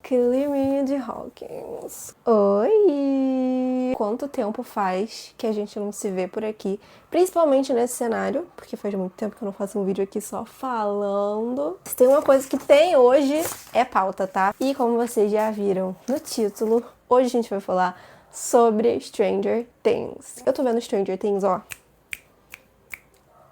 Climinha de Hawkins. Oi! Quanto tempo faz que a gente não se vê por aqui? Principalmente nesse cenário, porque faz muito tempo que eu não faço um vídeo aqui só falando. Se tem uma coisa que tem hoje, é pauta, tá? E como vocês já viram no título, hoje a gente vai falar sobre Stranger Things. Eu tô vendo Stranger Things, ó,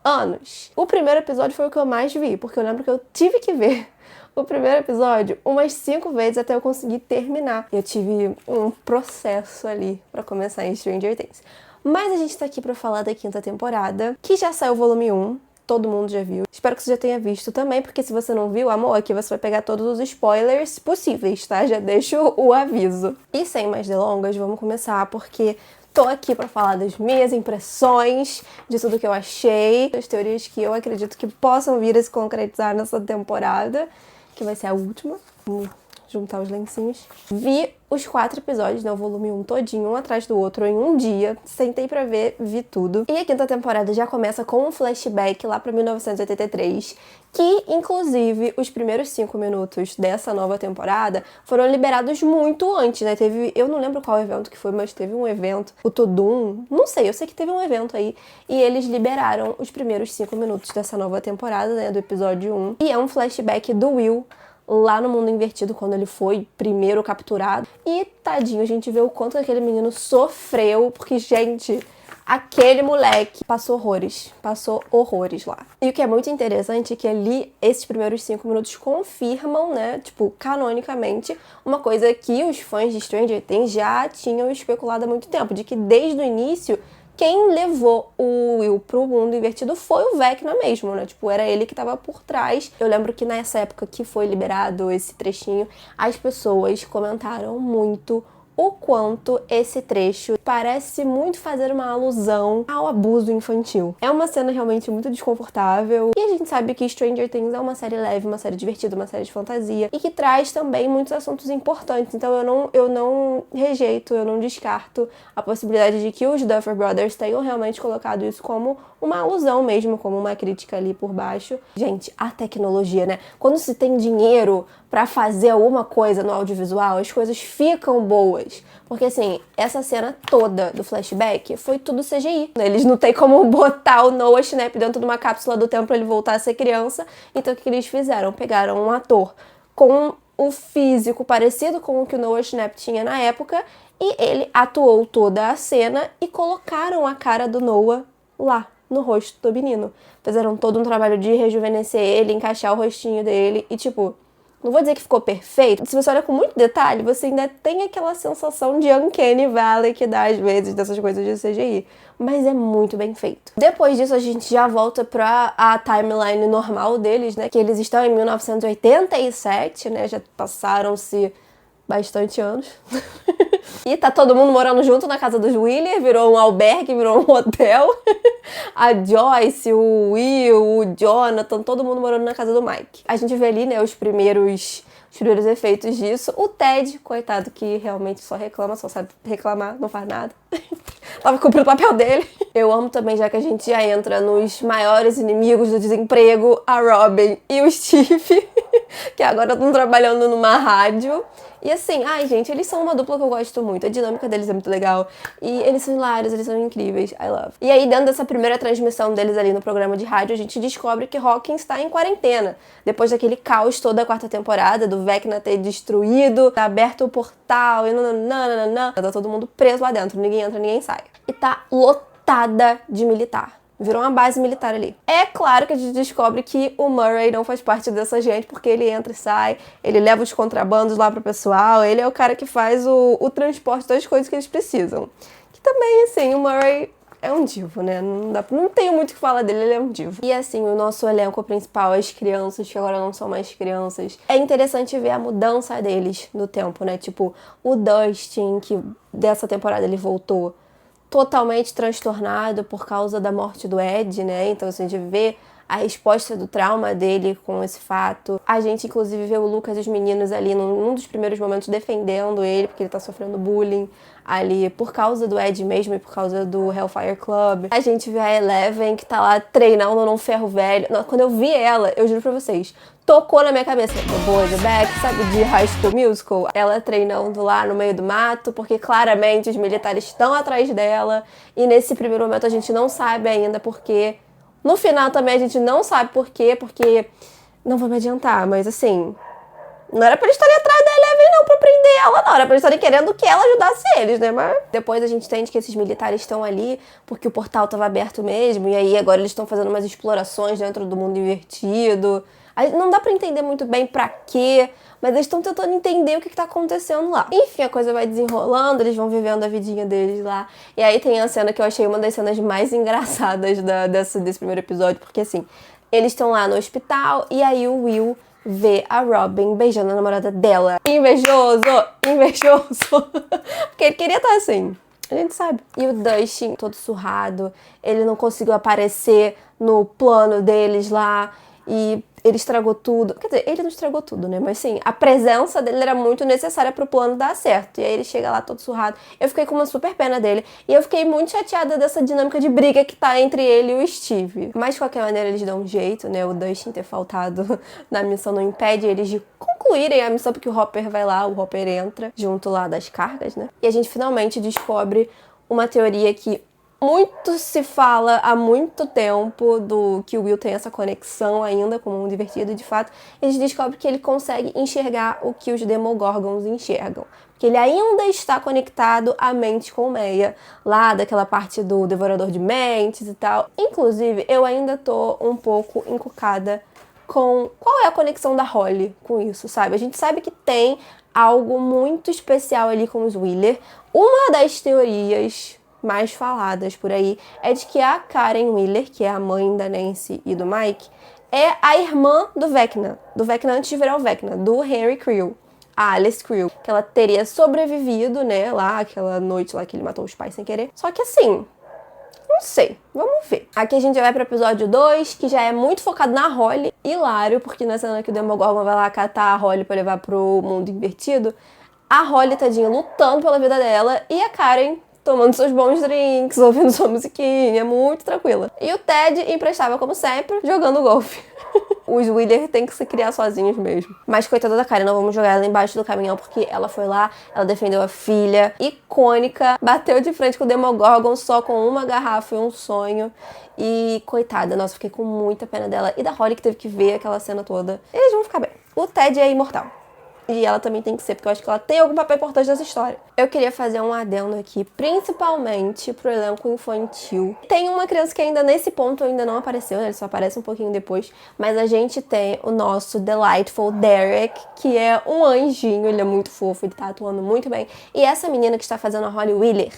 anos. O primeiro episódio foi o que eu mais vi, porque eu lembro que eu tive que ver o primeiro episódio umas 5 vezes até eu conseguir terminar. Eu tive um processo ali pra começar em Stranger Things. Mas a gente tá aqui pra falar da 5ª temporada, que já saiu o volume 1. Todo mundo já viu. Espero que você já tenha visto também, porque se você não viu, amor, aqui você vai pegar todos os spoilers possíveis, tá? Já deixo o aviso. E sem mais delongas, vamos começar, porque tô aqui pra falar das minhas impressões, de tudo que eu achei, das teorias que eu acredito que possam vir a se concretizar nessa temporada, que vai ser a última. Vamos juntar os lencinhos. Vi os 4 episódios, né, o volume 1 todinho, um atrás do outro, em um dia. Sentei pra ver, vi tudo. E a 5ª temporada já começa com um flashback lá pra 1983, que, inclusive, os primeiros 5 minutos dessa nova temporada foram liberados muito antes, né? Teve, eu não lembro qual evento que foi, mas teve um evento, o Tudum, não sei, eu sei que teve um evento aí, e eles liberaram os primeiros 5 minutos dessa nova temporada, né, do episódio 1. E é um flashback do Will lá no mundo invertido, quando ele foi primeiro capturado. E, tadinho, a gente vê o quanto aquele menino sofreu, porque, gente, aquele moleque passou horrores lá. E o que é muito interessante é que ali, esses primeiros 5 minutos confirmam, né, tipo, canonicamente, uma coisa que os fãs de Stranger Things já tinham especulado há muito tempo, de que desde o início quem levou o Will pro mundo invertido foi o Vecna mesmo, né? Tipo, era ele que tava por trás. Eu lembro que nessa época que foi liberado esse trechinho, as pessoas comentaram muito o quanto esse trecho parece muito fazer uma alusão ao abuso infantil. É uma cena realmente muito desconfortável, e a gente sabe que Stranger Things é uma série leve, uma série divertida, uma série de fantasia, e que traz também muitos assuntos importantes, então eu não rejeito, eu não descarto a possibilidade de que os Duffer Brothers tenham realmente colocado isso como uma alusão mesmo, como uma crítica ali por baixo. Gente, a tecnologia, né? Quando se tem dinheiro pra fazer alguma coisa no audiovisual, as coisas ficam boas. Porque, assim, essa cena toda do flashback foi tudo CGI. Eles não tem como botar o Noah Schnapp dentro de uma cápsula do tempo pra ele voltar a ser criança. Então, o que eles fizeram? Pegaram um ator com o físico parecido com o que o Noah Schnapp tinha na época, e ele atuou toda a cena e colocaram a cara do Noah lá no rosto do menino. Fizeram todo um trabalho de rejuvenescer ele, encaixar o rostinho dele e, tipo, não vou dizer que ficou perfeito. Se você olha com muito detalhe, você ainda tem aquela sensação de Uncanny Valley que dá às vezes dessas coisas de CGI. Mas é muito bem feito. Depois disso, a gente já volta pra a timeline normal deles, né? Que eles estão em 1987, né? Já passaram-se bastante anos. E tá todo mundo morando junto na casa dos Wheeler, virou um albergue, virou um hotel. A Joyce, o Will, o Jonathan, todo mundo morando na casa do Mike. A gente vê ali, né, os primeiros efeitos disso. O Ted, coitado, que realmente só reclama, só sabe reclamar, não faz nada. Tava cumprindo o papel dele. Eu amo também, já que a gente já entra nos maiores inimigos do desemprego, a Robin e o Steve, que agora estão trabalhando numa rádio. E assim, ai gente, eles são uma dupla que eu gosto muito, a dinâmica deles é muito legal, e eles são hilários, eles são incríveis, I love. E aí, dentro dessa primeira transmissão deles ali no programa de rádio, a gente descobre que Hawkins está em quarentena, depois daquele caos toda a 4ª temporada, do Vecna ter destruído, tá aberto o portal, e nananana, tá todo mundo preso lá dentro, ninguém entra, ninguém sai. E tá lotada de militar. Virou uma base militar ali. É claro que a gente descobre que o Murray não faz parte dessa gente, porque ele entra e sai, ele leva os contrabandos lá pro pessoal, ele é o cara que faz o transporte das coisas que eles precisam. Que também, assim, o Murray é um divo, né? Não tenho muito o que falar dele, ele é um divo. E assim, o nosso elenco principal, as crianças, que agora não são mais crianças, é interessante ver a mudança deles no tempo, né? Tipo, o Dustin, que dessa temporada ele voltou totalmente transtornado por causa da morte do Ed, né? Então, assim, a gente vê a resposta do trauma dele com esse fato. A gente, inclusive, vê o Lucas e os meninos ali num dos primeiros momentos defendendo ele, porque ele tá sofrendo bullying ali por causa do Ed mesmo e por causa do Hellfire Club. A gente vê a Eleven, que tá lá treinando num ferro velho. Quando eu vi ela, eu juro pra vocês, tocou na minha cabeça. The Boy, The Back, sabe, de High School Musical. Ela treinando lá no meio do mato, porque claramente os militares estão atrás dela. E nesse primeiro momento a gente não sabe ainda por quê. No final também a gente não sabe por quê, porque... Não vou me adiantar, mas assim... Não era pra eles estarem atrás da Eleven, não, pra prender ela, não. Era pra eles estarem querendo que ela ajudasse eles, né? Mas depois a gente entende que esses militares estão ali porque o portal tava aberto mesmo. E aí agora eles estão fazendo umas explorações dentro do mundo invertido. Aí não dá pra entender muito bem pra quê, mas eles estão tentando entender o que tá acontecendo lá. Enfim, a coisa vai desenrolando, eles vão vivendo a vidinha deles lá. E aí tem a cena que eu achei uma das cenas mais engraçadas desse primeiro episódio, porque assim, eles estão lá no hospital e aí o Will vê a Robin beijando a namorada dela. Invejoso! Invejoso! Porque ele queria estar assim. A gente sabe. E o Dustin, todo surrado, ele não conseguiu aparecer no plano deles lá e ele estragou tudo. Quer dizer, ele não estragou tudo, né? Mas sim, a presença dele era muito necessária pro plano dar certo. E aí ele chega lá todo surrado. Eu fiquei com uma super pena dele. E eu fiquei muito chateada dessa dinâmica de briga que tá entre ele e o Steve. Mas de qualquer maneira eles dão um jeito, né? O Dustin ter faltado na missão não impede eles de concluírem a missão, porque o Hopper vai lá, o Hopper entra junto lá das cargas, né? E a gente finalmente descobre uma teoria que muito se fala há muito tempo do que o Will tem essa conexão ainda com o mundo invertido, e de fato a gente descobre que ele consegue enxergar o que os Demogorgons enxergam. Porque ele ainda está conectado à mente colmeia, lá daquela parte do Devorador de Mentes e tal. Inclusive, eu ainda tô um pouco encucada com qual é a conexão da Holly com isso, sabe? A gente sabe que tem algo muito especial ali com os Wheeler. Uma das teorias mais faladas por aí é de que a Karen Wheeler, que é a mãe da Nancy e do Mike, é a irmã do Vecna antes de virar o Vecna, do Henry Creel, a Alice Creel, que ela teria sobrevivido, né, lá, aquela noite lá que ele matou os pais sem querer. Só que assim, não sei, vamos ver. Aqui a gente vai pro episódio 2, que já é muito focado na Holly. Hilário, porque na cena que o Demogorgon vai lá catar a Holly pra levar pro mundo invertido, a Holly, tadinha, lutando pela vida dela, e a Karen tomando seus bons drinks, ouvindo sua musiquinha, muito tranquila. E o Ted emprestava, como sempre, jogando golfe. Os Wheeler têm que se criar sozinhos mesmo. Mas coitada da Karen, não vamos jogar ela embaixo do caminhão, porque ela foi lá, ela defendeu a filha, icônica, bateu de frente com o Demogorgon só com uma garrafa e um sonho. E coitada, nossa, fiquei com muita pena dela. E da Holly, que teve que ver aquela cena toda. Eles vão ficar bem. O Ted é imortal. E ela também tem que ser, porque eu acho que ela tem algum papel importante nessa história. Eu queria fazer um adendo aqui, principalmente pro elenco infantil. Tem uma criança que ainda nesse ponto ainda não apareceu, né? Ele só aparece um pouquinho depois. Mas a gente tem o nosso Delightful Derek, que é um anjinho, ele é muito fofo, ele tá atuando muito bem. E essa menina que está fazendo a Holly Wheeler,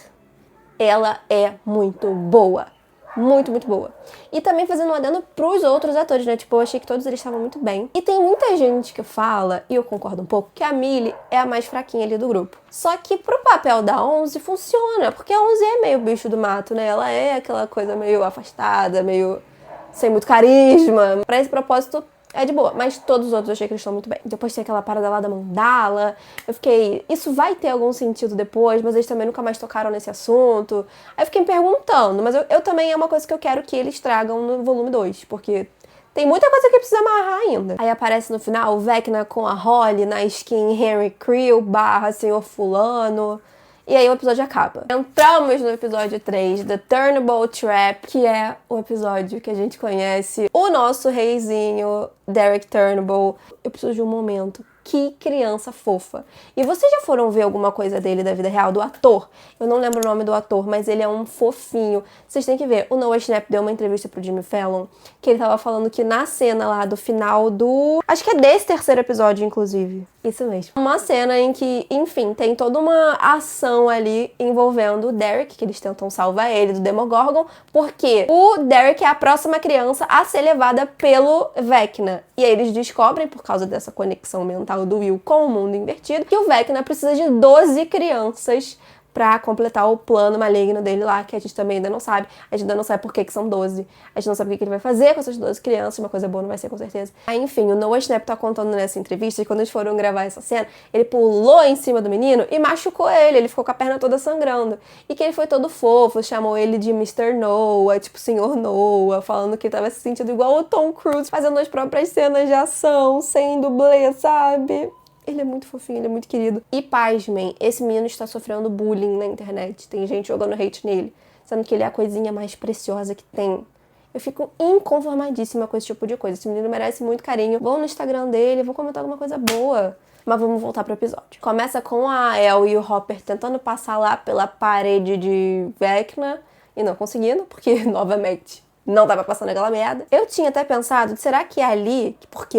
ela é muito boa. Muito, muito boa. E também fazendo um adendo pros outros atores, né? Tipo, eu achei que todos eles estavam muito bem. E tem muita gente que fala, e eu concordo um pouco, que a Millie é a mais fraquinha ali do grupo. Só que pro papel da 11 funciona, porque a 11 é meio bicho do mato, né? Ela é aquela coisa meio afastada, meio sem muito carisma. Pra esse propósito, é de boa, mas todos os outros eu achei que eles estão muito bem. Depois tem aquela parada lá da mandala. Eu fiquei, isso vai ter algum sentido depois, mas eles também nunca mais tocaram nesse assunto. Aí eu fiquei me perguntando, mas eu também é uma coisa que eu quero que eles tragam no volume 2, porque tem muita coisa que precisa amarrar ainda. Aí aparece no final o Vecna com a Holly na skin Henry Creel / Senhor Fulano. E aí o episódio acaba. Entramos no episódio 3, The Turnbull Trap, que é o episódio que a gente conhece o nosso reizinho, Derek Turnbull. Eu preciso de um momento. Que criança fofa. E vocês já foram ver alguma coisa dele da vida real, do ator? Eu não lembro o nome do ator, mas ele é um fofinho. Vocês têm que ver. O Noah Schnapp deu uma entrevista pro Jimmy Fallon, que ele tava falando que na cena lá do final do... Acho que é desse terceiro episódio, inclusive. Isso mesmo. Uma cena em que, enfim, tem toda uma ação ali envolvendo o Derek, que eles tentam salvar ele do Demogorgon, porque o Derek é a próxima criança a ser levada pelo Vecna. E aí eles descobrem, por causa dessa conexão mental do Will com o mundo invertido, que o Vecna precisa de 12 crianças pra completar o plano maligno dele lá, que a gente também ainda não sabe. A gente ainda não sabe por que são 12. A gente não sabe o que ele vai fazer com essas 12 crianças. Uma coisa boa não vai ser, com certeza. Aí, enfim, o Noah Schnapp tá contando nessa entrevista que quando eles foram gravar essa cena, ele pulou em cima do menino e machucou ele. Ele ficou com a perna toda sangrando. E que ele foi todo fofo, chamou ele de Mr. Noah, tipo, Senhor Noah, falando que ele tava se sentindo igual o Tom Cruise, fazendo as próprias cenas de ação, sem dublê, sabe? Ele é muito fofinho, ele é muito querido. E pasmem, esse menino está sofrendo bullying na internet. Tem gente jogando hate nele, sendo que ele é a coisinha mais preciosa que tem. Eu fico inconformadíssima com esse tipo de coisa. Esse menino merece muito carinho. Vão no Instagram dele, vou comentar alguma coisa boa. Mas vamos voltar pro episódio. Começa com a Elle e o Hopper tentando passar lá pela parede de Vecna e não conseguindo, porque, novamente, não dá pra passar naquela merda. Eu tinha até pensado, será que é ali, porque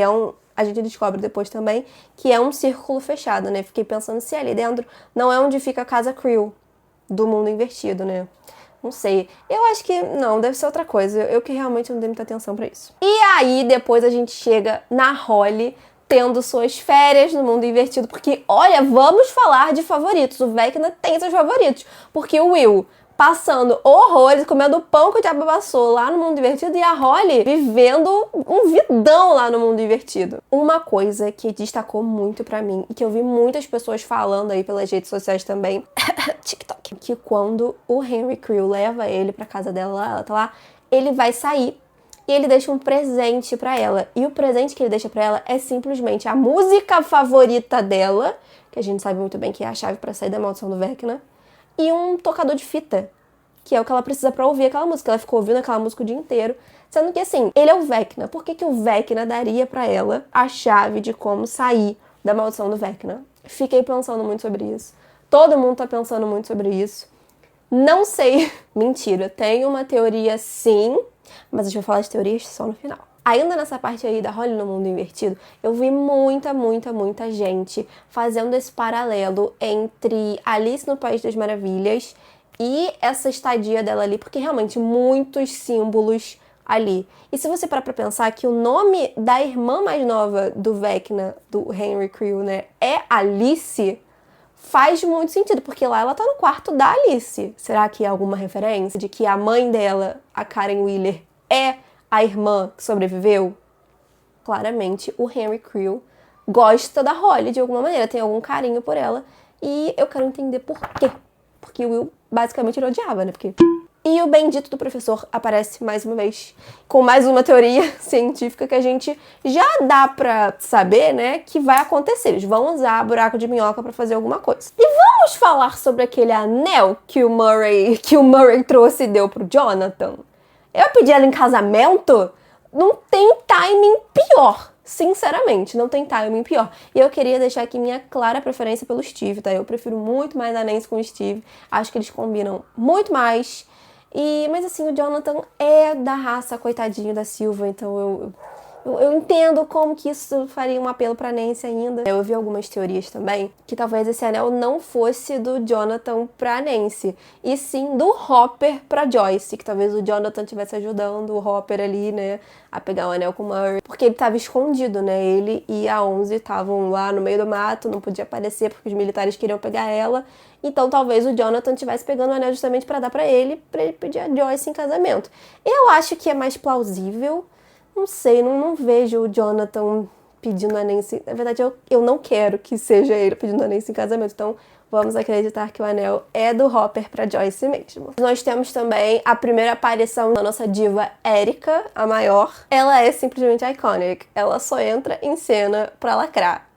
a gente descobre depois também que é um círculo fechado, né? Fiquei pensando se ali dentro não é onde fica a casa Creel do mundo invertido, né? Não sei. Eu acho que não, deve ser outra coisa. Eu que realmente não dei muita atenção pra isso. E aí, depois a gente chega na Holly tendo suas férias no mundo invertido. Porque, olha, vamos falar de favoritos. O Vecna tem seus favoritos. Porque o Will passando horrores, comendo pão que o diabo amassou lá no mundo invertido, e a Holly vivendo um vidão lá no mundo invertido. Uma coisa que destacou muito pra mim, e que eu vi muitas pessoas falando aí pelas redes sociais também, TikTok, que quando o Henry Creel leva ele pra casa dela, ela tá lá, ele vai sair e ele deixa um presente pra ela. E o presente que ele deixa pra ela é simplesmente a música favorita dela, que a gente sabe muito bem que é a chave pra sair da maldição do Vecna, e um tocador de fita, que é o que ela precisa pra ouvir aquela música. Ela ficou ouvindo aquela música o dia inteiro. Sendo que, assim, ele é o Vecna. Por que o Vecna daria pra ela a chave de como sair da maldição do Vecna? Fiquei pensando muito sobre isso. Todo mundo tá pensando muito sobre isso. Não sei. Mentira, tem uma teoria sim, mas a gente vai falar de teorias só no final. Ainda nessa parte aí da Holly no mundo invertido, eu vi muita gente fazendo esse paralelo entre Alice no País das Maravilhas e essa estadia dela ali, porque realmente muitos símbolos ali. E se você parar pra pensar que o nome da irmã mais nova do Vecna, do Henry Creel, né, é Alice, faz muito sentido, porque lá ela tá no quarto da Alice. Será que é alguma referência de que a mãe dela, a Karen Wheeler, é a irmã que sobreviveu? Claramente, o Henry Creel gosta da Holly de alguma maneira, tem algum carinho por ela. E eu quero entender por quê. Porque o Will basicamente ele odiava, né? E o bendito do professor aparece mais uma vez, com mais uma teoria científica que a gente já dá pra saber, né, que vai acontecer. Eles vão usar buraco de minhoca pra fazer alguma coisa. E vamos falar sobre aquele anel que o Murray trouxe e deu pro Jonathan. Eu pedi ela em casamento? Não tem timing pior. Sinceramente, não tem timing pior. E eu queria deixar aqui minha clara preferência pelo Steve, tá? Eu prefiro muito mais a Nancy com o Steve. Acho que eles combinam muito mais. Mas assim, o Jonathan é da raça coitadinho da Silva, então eu entendo como que isso faria um apelo pra Nancy ainda. Eu vi algumas teorias também que talvez esse anel não fosse do Jonathan pra Nancy, e sim do Hopper pra Joyce, que talvez o Jonathan estivesse ajudando o Hopper ali, né, a pegar o anel com o Murray, porque ele tava escondido, né, ele e a 11 estavam lá no meio do mato, não podia aparecer porque os militares queriam pegar ela, então talvez o Jonathan estivesse pegando o anel justamente pra dar pra ele pedir a Joyce em casamento. Eu acho que é mais plausível. Não sei, não vejo o Jonathan pedindo a Nancy. Na verdade, eu não quero que seja ele pedindo a Nancy em casamento. Então, vamos acreditar que o anel é do Hopper pra Joyce mesmo. Nós temos também a primeira aparição da nossa diva Erika, a maior. Ela é simplesmente iconic. Ela só entra em cena pra lacrar.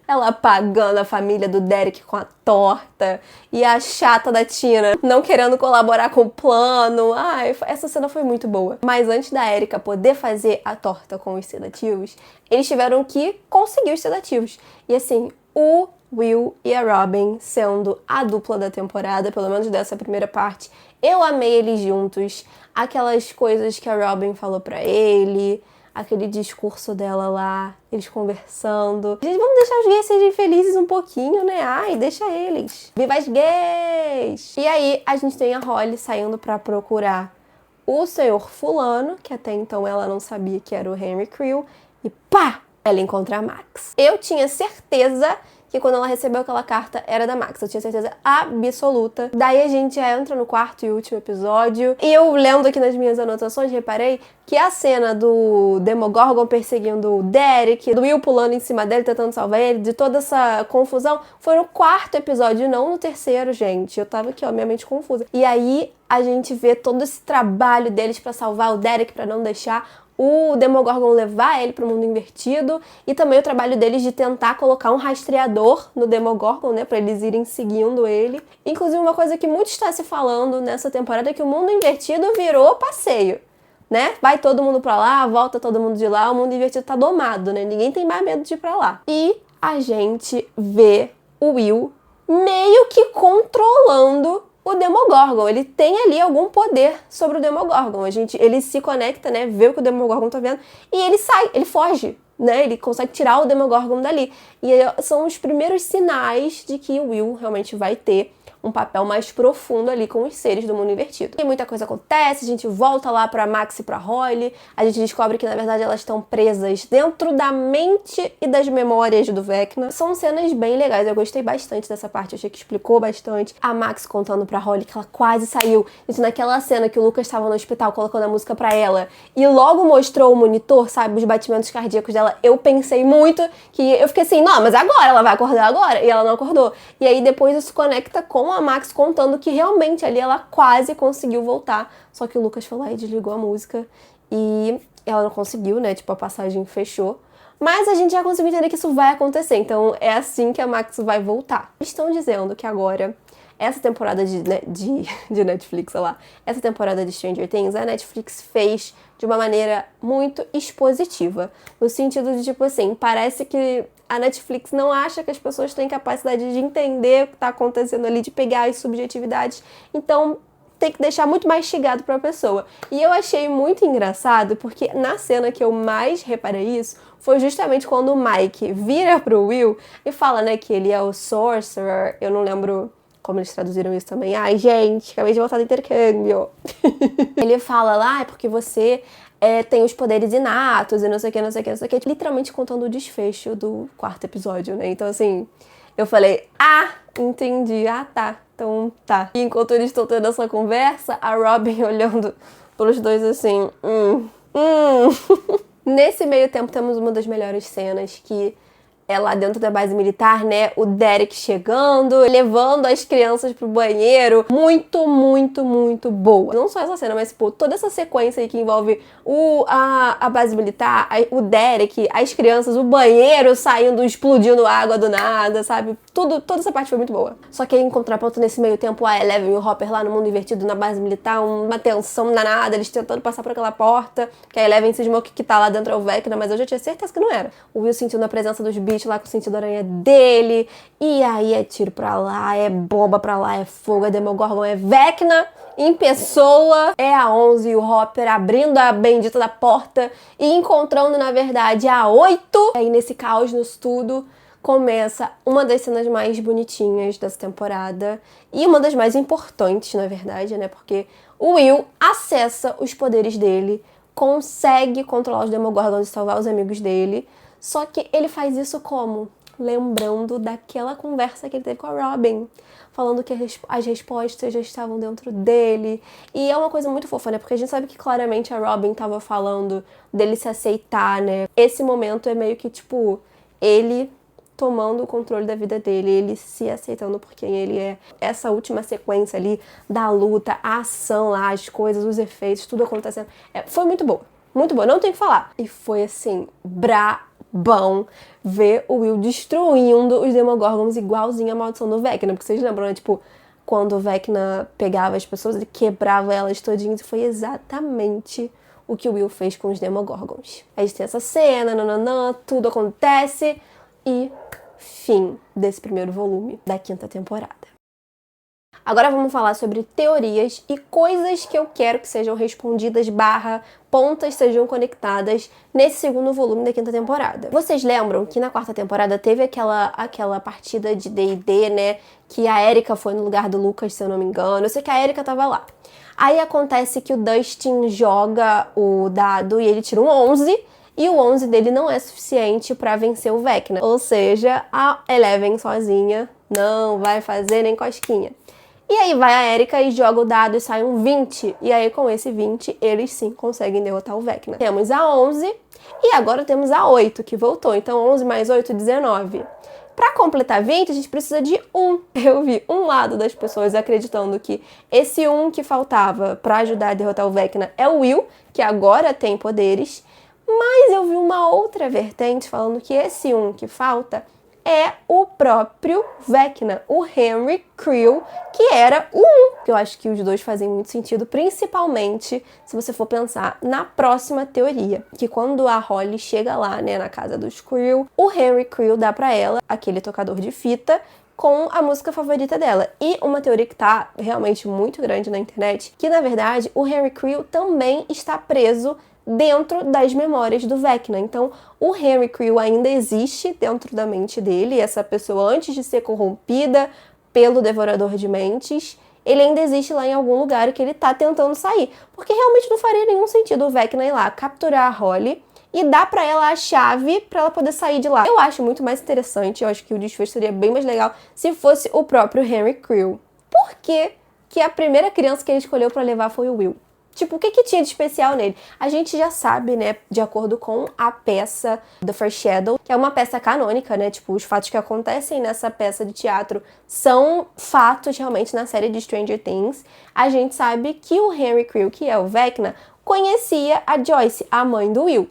Ela pagando a família do Derek com a torta e a chata da Tina não querendo colaborar com o plano. Ai, essa cena foi muito boa. Mas antes da Erika poder fazer a torta com os sedativos, eles tiveram que conseguir os sedativos. E assim, o Will e a Robin sendo a dupla da temporada, pelo menos dessa primeira parte, eu amei eles juntos. Aquelas coisas que a Robin falou pra ele, aquele discurso dela lá, eles conversando. Gente, vamos deixar os gays serem felizes um pouquinho, né? Ai, deixa eles. Viva as gays! E aí, a gente tem a Holly saindo pra procurar o senhor fulano, que até então ela não sabia que era o Henry Creel, e pá! Ela encontra a Max. Eu tinha certeza que quando ela recebeu aquela carta era da Max. Eu tinha certeza absoluta. Daí a gente entra no quarto e último episódio. E eu, lendo aqui nas minhas anotações, reparei que a cena do Demogorgon perseguindo o Derek, do Will pulando em cima dele, tentando salvar ele, de toda essa confusão, foi no quarto episódio, não no terceiro, gente. Eu tava aqui, ó, minha mente confusa. E aí a gente vê todo esse trabalho deles pra salvar o Derek, pra não deixar o Demogorgon levar ele pro mundo invertido, e também o trabalho deles de tentar colocar um rastreador no Demogorgon, né, pra eles irem seguindo ele. Inclusive, uma coisa que muito está se falando nessa temporada é que o mundo invertido virou passeio, né? Vai todo mundo pra lá, volta todo mundo de lá, o mundo invertido tá domado, né? Ninguém tem mais medo de ir pra lá. E a gente vê o Will meio que controlando o Demogorgon. Ele tem ali algum poder sobre o Demogorgon. Ele se conecta, né? Vê o que o Demogorgon tá vendo e ele sai, ele foge, né? Ele consegue tirar o Demogorgon dali. E são os primeiros sinais de que o Will realmente vai ter um papel mais profundo ali com os seres do mundo invertido. E muita coisa acontece, a gente volta lá pra Max e pra Holly, a gente descobre que na verdade elas estão presas dentro da mente e das memórias do Vecna. São cenas bem legais, eu gostei bastante dessa parte, eu achei que explicou bastante. A Max contando pra Holly que ela quase saiu. Gente, naquela cena que o Lucas estava no hospital colocando a música pra ela e logo mostrou o monitor, sabe, os batimentos cardíacos dela, eu pensei muito que eu fiquei assim, não, mas agora, ela vai acordar agora, e ela não acordou. E aí depois isso conecta com a Max contando que realmente ali ela quase conseguiu voltar, só que o Lucas foi lá e desligou a música e ela não conseguiu, né, tipo, a passagem fechou. Mas a gente já conseguiu entender que isso vai acontecer, então é assim que a Max vai voltar. Estão dizendo que agora, essa temporada de Netflix, sei lá, essa temporada de Stranger Things, a Netflix fez de uma maneira muito expositiva, no sentido de, tipo assim, parece que a Netflix não acha que as pessoas têm capacidade de entender o que está acontecendo ali, de pegar as subjetividades, então tem que deixar muito mais mastigado para a pessoa. E eu achei muito engraçado, porque na cena que eu mais reparei isso, foi justamente quando o Mike vira pro Will e fala, né, que ele é o Sorcerer, eu não lembro como eles traduziram isso também. Ai, gente, acabei de voltar do intercâmbio. Ele fala lá, é porque você tem os poderes inatos e não sei o que, não sei o que, não sei o que. Literalmente contando o desfecho do quarto episódio, né? Então, assim, eu falei, entendi. Tá. Então, tá. E enquanto eles estão tendo essa conversa, a Robin olhando pelos dois assim, Nesse meio tempo, temos uma das melhores cenas, que é lá dentro da base militar, né? O Derek chegando, levando as crianças pro banheiro. Muito, muito, muito boa. Não só essa cena, mas, pô, toda essa sequência aí que envolve a base militar, o Derek, as crianças, o banheiro saindo, explodindo água do nada, sabe? Toda essa parte foi muito boa. Só que aí, em contraponto, nesse meio tempo, a Eleven e o Hopper lá no mundo invertido, na base militar, uma tensão danada, eles tentando passar por aquela porta, que a Eleven cismou que tá lá dentro é o Vecna, mas eu já tinha certeza que não era. O Will sentindo a presença dos bichos lá com o sentido aranha dele, e aí é tiro pra lá, é bomba pra lá, é fogo, é Demogorgon, é Vecna em pessoa, é a 11 e o Hopper abrindo a bendita da porta e encontrando, na verdade, a 8. Aí nesse caos, nisso tudo, começa uma das cenas mais bonitinhas dessa temporada e uma das mais importantes, na verdade, né? Porque o Will acessa os poderes dele, consegue controlar os Demogorgons e salvar os amigos dele, só que ele faz isso como? Lembrando daquela conversa que ele teve com a Robin, falando que as respostas já estavam dentro dele. E é uma coisa muito fofa, né? Porque a gente sabe que claramente a Robin tava falando dele se aceitar, né? Esse momento é meio que, tipo, ele tomando o controle da vida dele, ele se aceitando por quem ele é. Essa última sequência ali da luta, a ação lá, as coisas, os efeitos, tudo acontecendo. Foi muito boa. Muito boa, não tem o que falar. E foi assim, brabão ver o Will destruindo os Demogorgons igualzinho a maldição do Vecna. Porque vocês lembram, né? Tipo, quando o Vecna pegava as pessoas, ele quebrava elas todinhas. E foi exatamente o que o Will fez com os Demogorgons. A gente tem essa cena, nananã, tudo acontece e fim desse primeiro volume da 5ª temporada. Agora vamos falar sobre teorias e coisas que eu quero que sejam respondidas / pontas sejam conectadas nesse segundo volume da 5ª temporada. Vocês lembram que na 4ª temporada teve aquela partida de D&D, né? Que a Erika foi no lugar do Lucas, se eu não me engano. Eu sei que a Erika tava lá. Aí acontece que o Dustin joga o dado e ele tira um 11. e o 11 dele não é suficiente pra vencer o Vecna. Ou seja, a Eleven sozinha não vai fazer nem cosquinha. E aí vai a Erika e joga o dado e sai um 20. E aí com esse 20, eles sim conseguem derrotar o Vecna. Temos a 11 e agora temos a 8, que voltou. Então 11 mais 8, 19. Para completar 20, a gente precisa de 1. Eu vi um lado das pessoas acreditando que esse 1 que faltava para ajudar a derrotar o Vecna é o Will, que agora tem poderes. Mas eu vi uma outra vertente falando que esse 1 que falta é o próprio Vecna, o Henry Creel, que era o 1. Eu acho que os dois fazem muito sentido, principalmente se você for pensar na próxima teoria, que quando a Holly chega lá, né, na casa dos Creel, o Henry Creel dá pra ela aquele tocador de fita com a música favorita dela. E uma teoria que tá realmente muito grande na internet, que na verdade o Henry Creel também está preso dentro das memórias do Vecna. Então, o Henry Creel ainda existe dentro da mente dele, essa pessoa antes de ser corrompida pelo Devorador de Mentes, ele ainda existe lá em algum lugar que ele tá tentando sair. Porque realmente não faria nenhum sentido o Vecna ir lá capturar a Holly e dar pra ela a chave pra ela poder sair de lá. Eu acho muito mais interessante, eu acho que o desfecho seria bem mais legal se fosse o próprio Henry Creel. Por que a primeira criança que ele escolheu pra levar foi o Will? Tipo, o que tinha de especial nele? A gente já sabe, né, de acordo com a peça The First Shadow, que é uma peça canônica, né, tipo, os fatos que acontecem nessa peça de teatro são fatos realmente na série de Stranger Things. A gente sabe que o Henry Creel, que é o Vecna, conhecia a Joyce, a mãe do Will.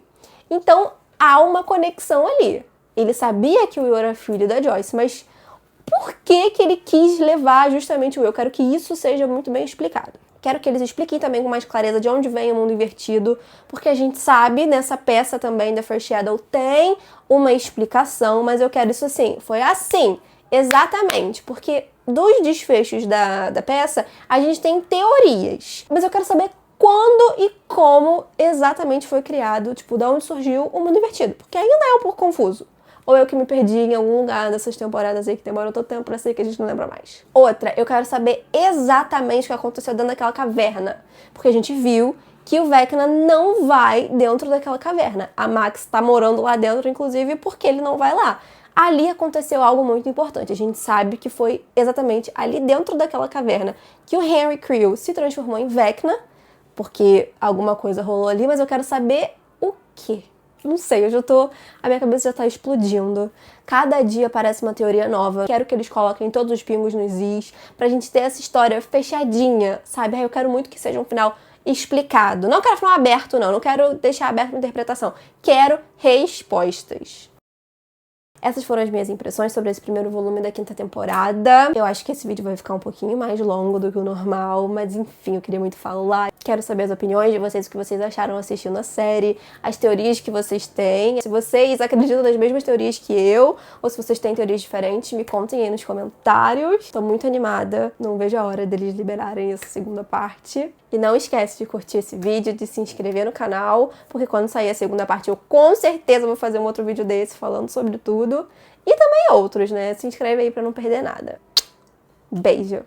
Então, há uma conexão ali. Ele sabia que o Will era filho da Joyce, mas por que ele quis levar justamente o Will? Eu quero que isso seja muito bem explicado. Quero que eles expliquem também com mais clareza de onde vem o mundo invertido, porque a gente sabe, nessa peça também da First Shadow tem uma explicação, mas eu quero isso assim, foi assim, exatamente, porque dos desfechos da peça, a gente tem teorias, mas eu quero saber quando e como exatamente foi criado, tipo, de onde surgiu o mundo invertido, porque ainda é um pouco confuso. Ou eu que me perdi em algum lugar dessas temporadas aí que demoram todo tempo pra ser que a gente não lembra mais. Outra, eu quero saber exatamente o que aconteceu dentro daquela caverna. Porque a gente viu que o Vecna não vai dentro daquela caverna. A Max tá morando lá dentro, inclusive, porque ele não vai lá. Ali aconteceu algo muito importante. A gente sabe que foi exatamente ali dentro daquela caverna que o Henry Creel se transformou em Vecna, porque alguma coisa rolou ali, mas eu quero saber o quê? Não sei, a minha cabeça já tá explodindo. Cada dia aparece uma teoria nova. Quero que eles coloquem todos os pingos nos is, pra gente ter essa história fechadinha, sabe? Eu quero muito que seja um final explicado. Não quero final aberto, não quero deixar aberto pra interpretação. Quero respostas. Essas foram as minhas impressões sobre esse primeiro volume da 5ª temporada. Eu acho que esse vídeo vai ficar um pouquinho mais longo do que o normal, mas enfim, eu queria muito falar. Quero saber as opiniões de vocês, o que vocês acharam assistindo a série, as teorias que vocês têm. Se vocês acreditam nas mesmas teorias que eu, ou se vocês têm teorias diferentes, me contem aí nos comentários. Tô muito animada, não vejo a hora deles liberarem essa segunda parte. E não esquece de curtir esse vídeo, de se inscrever no canal, porque quando sair a segunda parte eu com certeza vou fazer um outro vídeo desse falando sobre tudo. E também outros, né? Se inscreve aí pra não perder nada. Beijo!